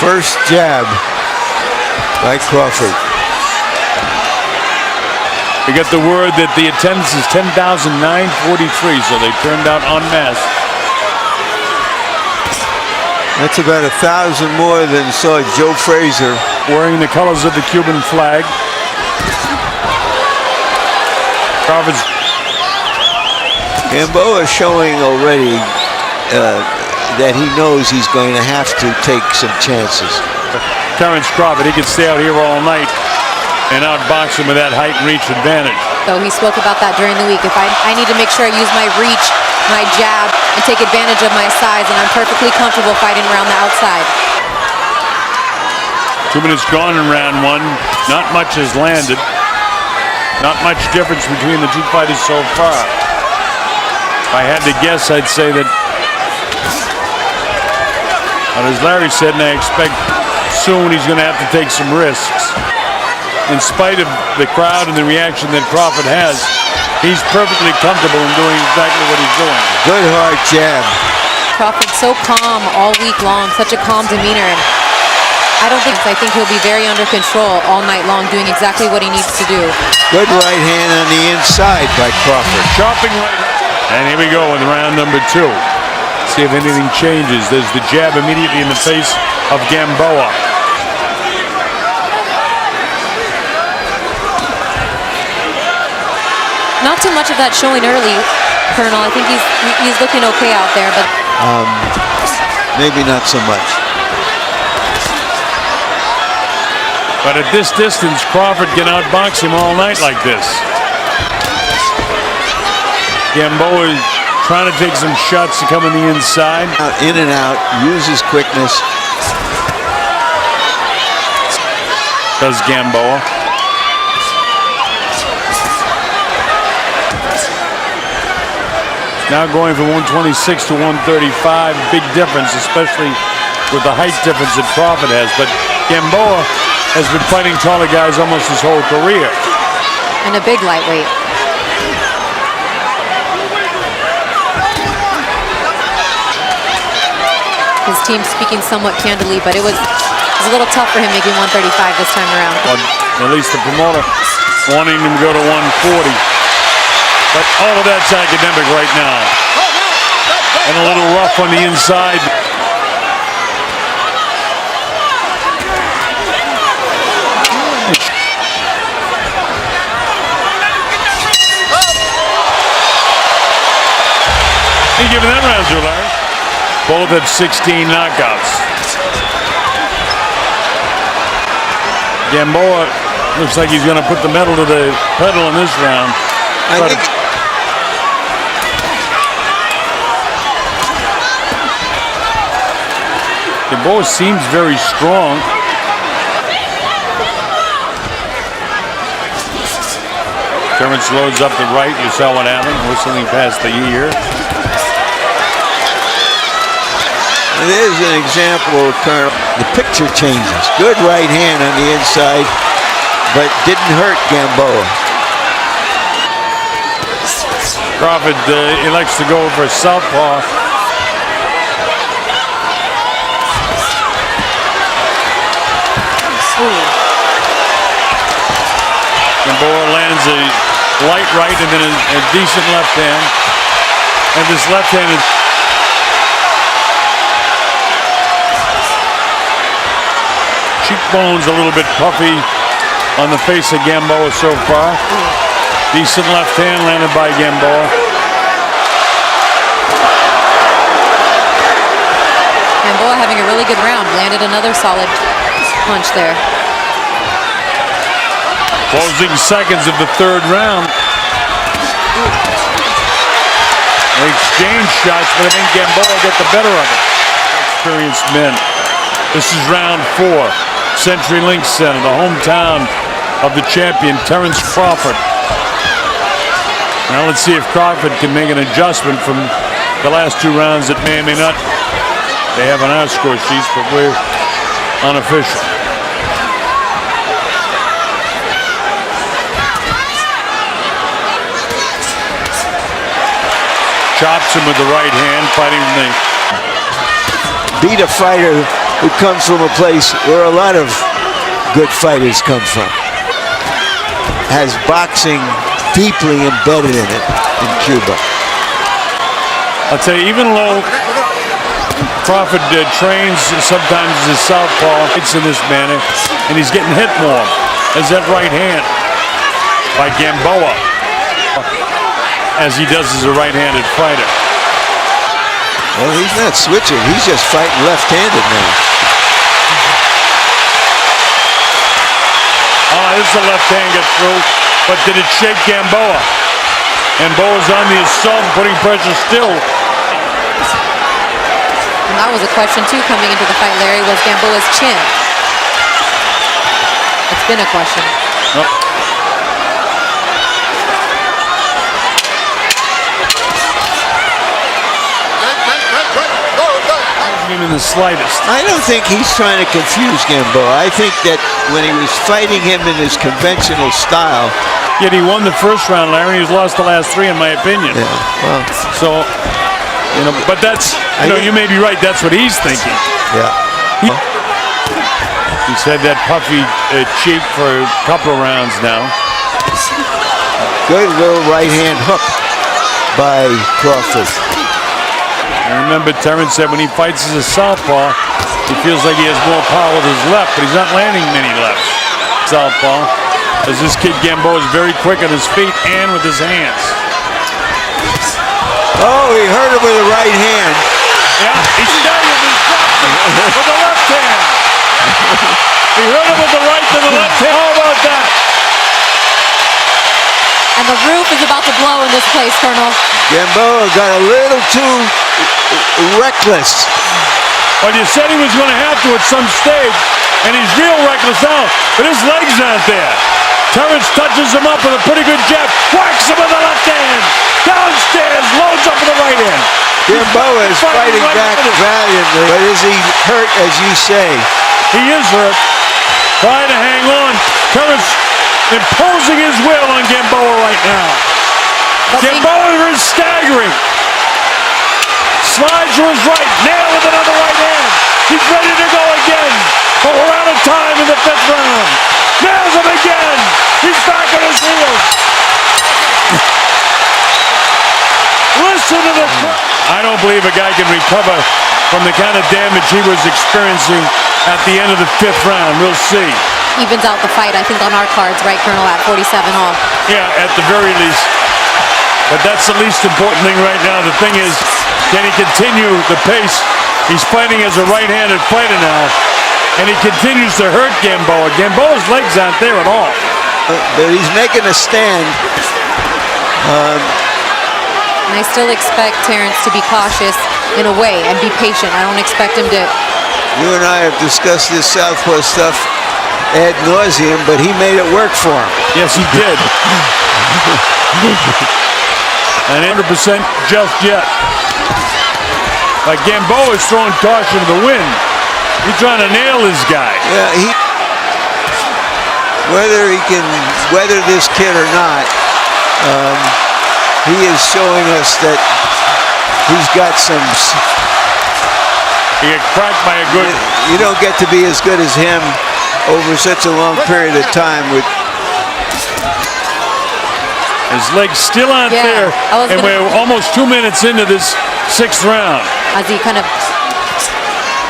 First jab by Crawford. We got the word that the attendance is 10,943, so they turned out en masse. That's about 1,000 more than saw Joe Frazier. Wearing the colors of the Cuban flag. Crawford's. Gamboa showing already that he knows he's going to have to take some chances. Terence Crawford, he could stay out here all night and outbox him with that height and reach advantage. So he spoke about that during the week. If I need to make sure I use my reach, my jab, and take advantage of my size, and I'm perfectly comfortable fighting around the outside. 2 minutes gone in round one. Not much has landed. Not much difference between the two fighters so far. If I had to guess, I'd say that, and as Larry said, and I expect soon he's going to have to take some risks. In spite of the crowd and the reaction that Crawford has, he's perfectly comfortable in doing exactly what he's doing. Good hard jab. Crawford's so calm all week long, such a calm demeanor. And I think he'll be very under control all night long, doing exactly what he needs to do. Good right hand on the inside by Crawford. Chopping right. And here we go with round number two. See if anything changes. There's the jab immediately in the face of Gamboa. Not too much of that showing early, Colonel. I think he's looking okay out there, but maybe not so much. But at this distance, Crawford can outbox him all night like this. Gamboa is trying to take some shots to come on the inside. In and out, uses quickness. Does Gamboa. Now going from 126 to 135, big difference, especially with the height difference that Crawford has. But Gamboa has been fighting taller guys almost his whole career. And a big lightweight. His team speaking somewhat candidly, but it was a little tough for him making 135 this time around. Well, at least the promoter wanting him to go to 140. But all of that's academic right now. And a little rough on the inside. You giving that round to Larry? Both have 16 knockouts. Gamboa looks like he's going to put the metal to the pedal in this round. Gamboa seems very strong. Terence loads up the right. You saw what happened, whistling past the ear. It is an example, Colonel. The picture changes. Good right hand on the inside, but didn't hurt Gamboa. Crawford elects to go for a southpaw. Gamboa lands a light right and then a decent left hand. And this left hand is cheekbones a little bit puffy on the face of Gamboa so far. Decent left hand landed by Gamboa. Gamboa having a really good round. Landed another solid punch there. Closing seconds of the third round. They exchange shots, but I think Gamboa got the better of it. Experienced men. This is round four. Century Link Center, the hometown of the champion, Terence Crawford. Now let's see if Crawford can make an adjustment from the last two rounds that may or may not they have on our score sheets, but we're unofficial. Chops him with the right hand, fighting from the... Beat a fighter who comes from a place where a lot of good fighters come from, has boxing deeply embedded in it in Cuba. I'll tell you, even though Crawford trains sometimes as a southpaw, it's in this manner, and he's getting hit more as that right hand by Gamboa, as he does as a right-handed fighter. Well, he's not switching. He's just fighting left-handed now. This is a left hand get through, but did it shake Gamboa? Gamboa's on the assault, putting pressure still. And that was a question, too, coming into the fight, Larry, was Gamboa's chin. It's been a question. Nope. In the slightest. I don't think he's trying to confuse Gamboa. I think that when he was fighting him in his conventional style. Yet he won the first round, Larry. He's lost the last three, in my opinion. Yeah, well. So, you know, but that's, you may be right. That's what he's thinking. Yeah. He's had that puffy cheek for a couple of rounds now. Good little right hand hook by Crawford. And remember, Terence said when he fights as a southpaw, he feels like he has more power with his left, but he's not landing many lefts. Southpaw, as this kid Gamboa is very quick on his feet and with his hands. Oh, he hurt him with the right hand. Yeah, he staggered and dropped him with the left hand. He hurt him with the right to the left hand. How about that? And the roof is about to blow in this place, Colonel. Gamboa got a little too reckless. Well, you said he was going to have to at some stage, and he's real reckless now, but his legs aren't there. Terence touches him up with a pretty good jab, whacks him with the left hand, downstairs, loads up with the right hand. Gamboa is fighting back valiantly, but is he hurt, as you say? He is hurt, trying to hang on. Terence imposing his will on Gamboa right now. Gamboa is staggering. Slides to his right, nail with another right hand. He's ready to go again, but we're out of time in the fifth round. Nails him again. He's back on his heels. Listen to the crowd. I don't believe a guy can recover from the kind of damage he was experiencing at the end of the fifth round. We'll see. Evens out the fight, I think, on our cards, right, Colonel, at 47 all. Yeah, at the very least. But that's the least important thing right now. The thing is, can he continue the pace? He's fighting as a right-handed fighter now, and he continues to hurt Gamboa. Gamboa's legs aren't there at all. But he's making a stand. And I still expect Terence to be cautious in a way and be patient. I don't expect him to... You and I have discussed this southpaw stuff ad nauseum, but he made it work for him. Yes, he did. And 100% just yet. Like Gamboa is throwing caution to the wind. He's trying to nail this guy. Yeah, whether he can weather this kid or not, he is showing us that he's got some. He got cracked by a good. You don't get to be as good as him over such a long period of time with. His legs still aren't there, and we're almost 2 minutes into this sixth round. As he kind of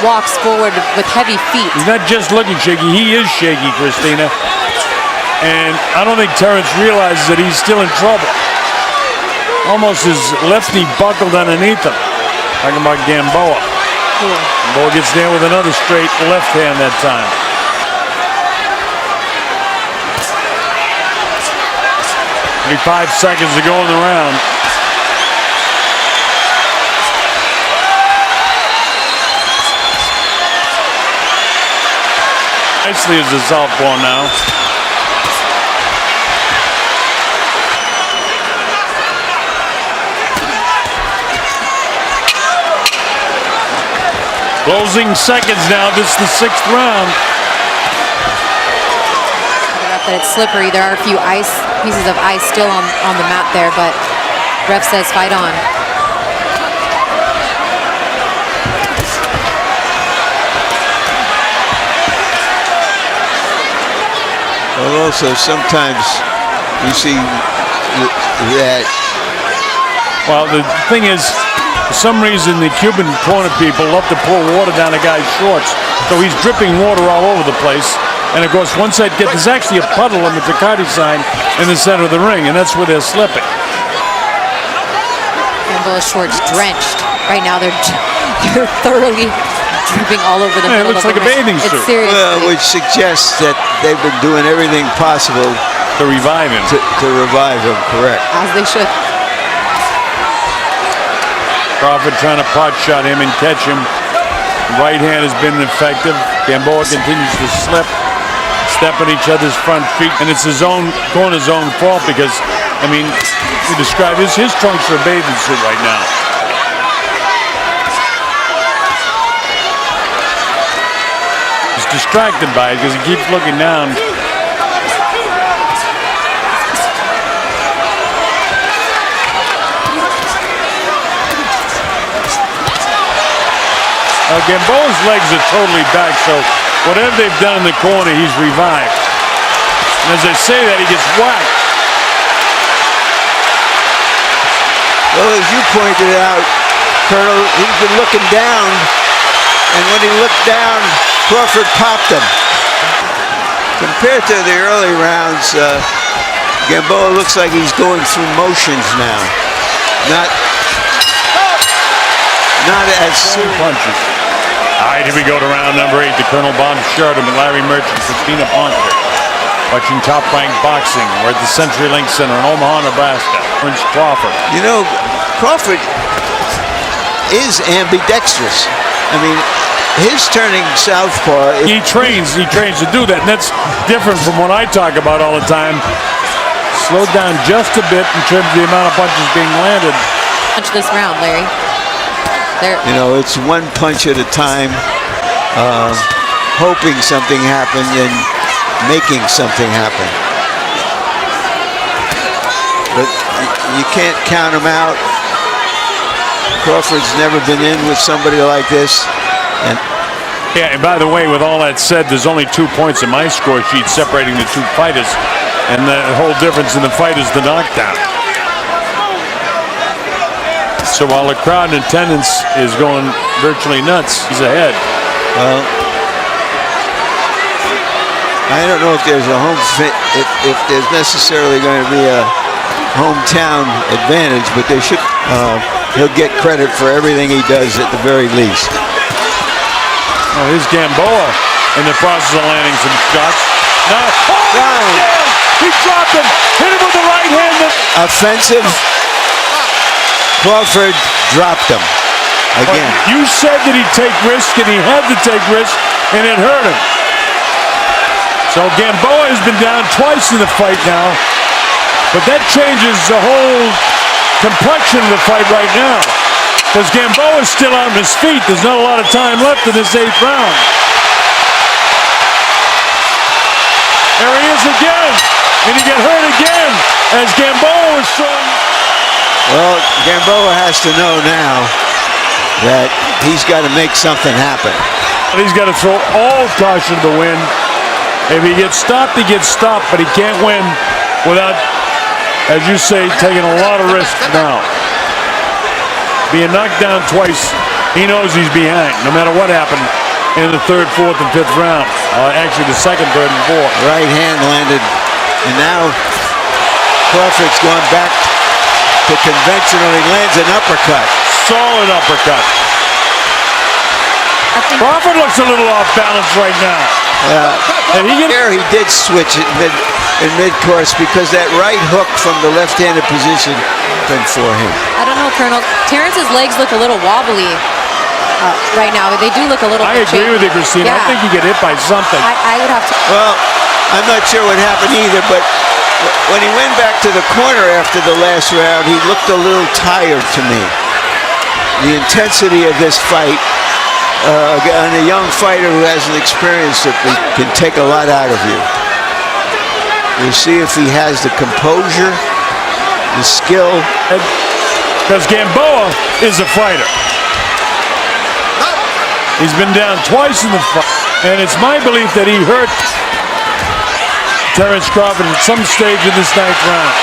walks forward with heavy feet. He's not just looking shaky, he is shaky, Christina. And I don't think Terence realizes that he's still in trouble. Almost his left knee buckled underneath him. Talking about Gamboa. Cool. Gamboa gets there with another straight left hand that time. Only 5 seconds to go in the round. Nicely as a southpaw now. Closing seconds now. This is the sixth round. That it's slippery. There are a few pieces of ice still on the mat there, but ref says fight on. also sometimes you see that. Well, the thing is, for some reason, the Cuban corner people love to pour water down a guy's shorts. So he's dripping water all over the place. And of course, once that gets, there's actually a puddle on the Ducati sign in the center of the ring, and that's where they're slipping. Gamboa's shorts drenched. Right now, they're thoroughly dripping all over the Yeah, middle it looks of like a the ring. bathing suit. It's serious. Well, which suggests that they've been doing everything possible To revive him. to revive him, correct. As they should. Crawford trying to pot shot him and catch him. Right hand has been effective. Gamboa continues to step on each other's front feet, and it's his own corner's own fault because, I mean, we describe his trunks are a bathing suit right now. He's distracted by it because he keeps looking down. Gamboa's legs are totally back, so whatever they've done in the corner, he's revived. And as I say that, he gets whacked. Well, as you pointed out, Colonel, he's been looking down, and when he looked down, Crawford popped him. Compared to the early rounds, Gamboa looks like he's going through motions now. Not as soon. Punches. All right, here we go to round number 8. The Colonel Bob Sheridan and Larry Merchant, Christina Ponker. Watching Top Rank Boxing. We're at the CenturyLink Center in Omaha, Nebraska. Terence Crawford. You know, Crawford is ambidextrous. I mean, his turning southpaw. He trains to do that, and that's different from what I talk about all the time. Slowed down just a bit in terms of the amount of punches being landed. Punch this round, Larry. You know, it's one punch at a time, hoping something happened and making something happen. But you can't count him out. Crawford's never been in with somebody like this. Yeah, and by the way, with all that said, there's only 2 points in my score sheet separating the two fighters, and the whole difference in the fight is the knockdown. So while the crowd in attendance is going virtually nuts, he's ahead. Well, I don't know if there's a if there's necessarily going to be a hometown advantage, but they should. He'll get credit for everything he does at the very least. Oh, here's Gamboa in the process of landing some shots. Now, he dropped him. Hit him with the right hand. Offensive. Crawford dropped him again. But you said that he'd take risk, and he had to take risk, and it hurt him. So Gamboa has been down twice in the fight now, but that changes the whole complexion of the fight right now. Because Gamboa is still on his feet. There's not a lot of time left in this 8th round. There he is again, and he got hurt again as Gamboa was throwing. Well, Gamboa has to know now that he's got to make something happen. He's got to throw all caution to the wind. If he gets stopped, he gets stopped, but he can't win without, as you say, taking a lot of risk now. Being knocked down twice, he knows he's behind, no matter what happened in the 3rd, 4th, and 5th round. Actually, the 2nd, 3rd, and 4th. Right hand landed, and now Crawford's gone back to conventional. He lands an uppercut. Solid uppercut. Crawford looks a little off balance right now. And he did switch it in mid-course because that right hook from the left-handed position been for him. I don't know, Colonel. Terrence's legs look a little wobbly right now. They do look a little I bit agree shaky. with you, Christina. Yeah. I think he get hit by something. I would have to. Well, I'm not sure what happened either, but when he went back to the corner after the last round, he looked a little tired to me. The intensity of this fight on a young fighter who hasn't experienced it can take a lot out of you. We'll see if he has the composure, the skill. Because Gamboa is a fighter. He's been down twice in the fight, and it's my belief that he hurt Terence Crawford at some stage in this ninth round.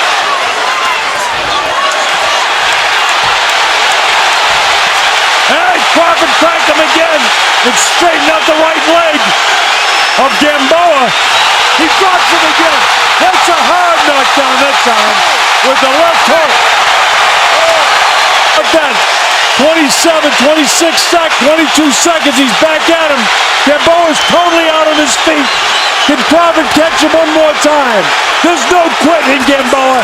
Hey, Crawford cracked him again. It straightened out the right leg of Gamboa. He drops him again. That's a hard knockdown that time with the left hook. But then 27, 26 seconds, 22 seconds. He's back at him. Gamboa's totally out on his feet. Can Crawford catch him one more time? There's no quitting Gamboa.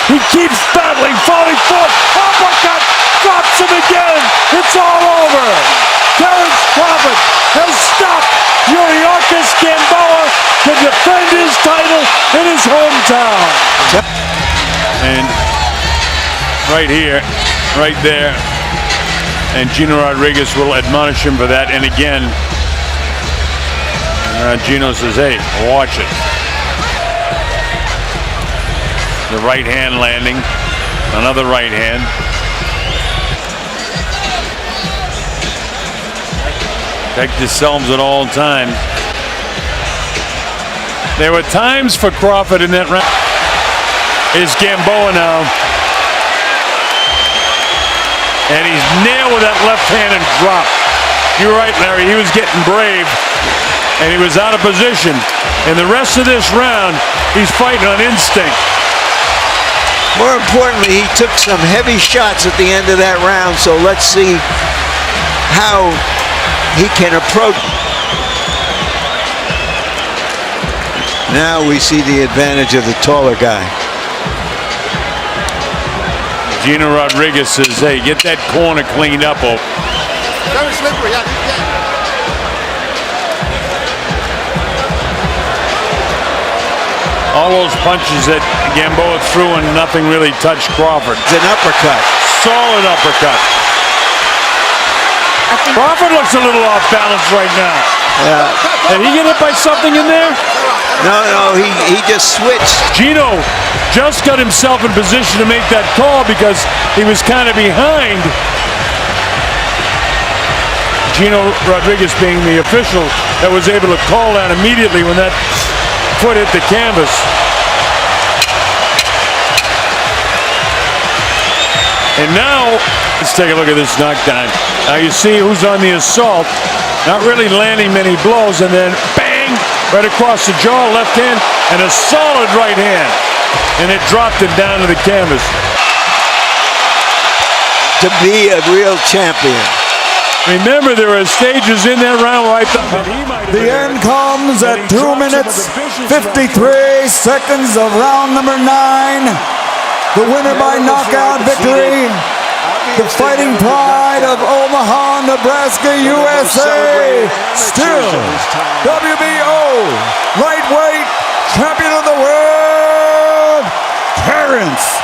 He keeps battling, falling forward. Uppercut, drops him again. It's all over. Terence Crawford has stopped Yuriorkis Gamboa to defend his title in his hometown. And right here, right there, and Gino Rodriguez will admonish him for that. And again, Gino says, hey, watch it. The right hand landing, another right hand. Protect yourselves at all times. There were times for Crawford in that round. Is Gamboa now. And he's nailed with that left-handed drop. You're right, Larry. He was getting brave. And he was out of position. And the rest of this round, he's fighting on instinct. More importantly, he took some heavy shots at the end of that round, so let's see how he can approach. Now we see the advantage of the taller guy. Gino Rodriguez says, hey, get that corner cleaned up. Very slippery, yeah. All those punches that Gamboa threw and nothing really touched Crawford. It's an uppercut. Solid uppercut. Crawford looks a little off balance right now. Yeah. Did he get hit by something in there? No, he just switched. Gino just got himself in position to make that call because he was kind of behind. Gino Rodriguez being the official that was able to call that immediately when that foot hit the canvas. And now, let's take a look at this knockdown. Now you see who's on the assault, not really landing many blows, and then bang, right across the jaw, left hand, and a solid right hand. And it dropped him down to the canvas. To be a real champion. Remember, there are stages in that round where I thought that he might have The end comes at 2 minutes, 53 seconds of round number 9. The winner by knockout victory, the fighting pride of Omaha, Nebraska, USA, still WBO lightweight champion of the world, Terence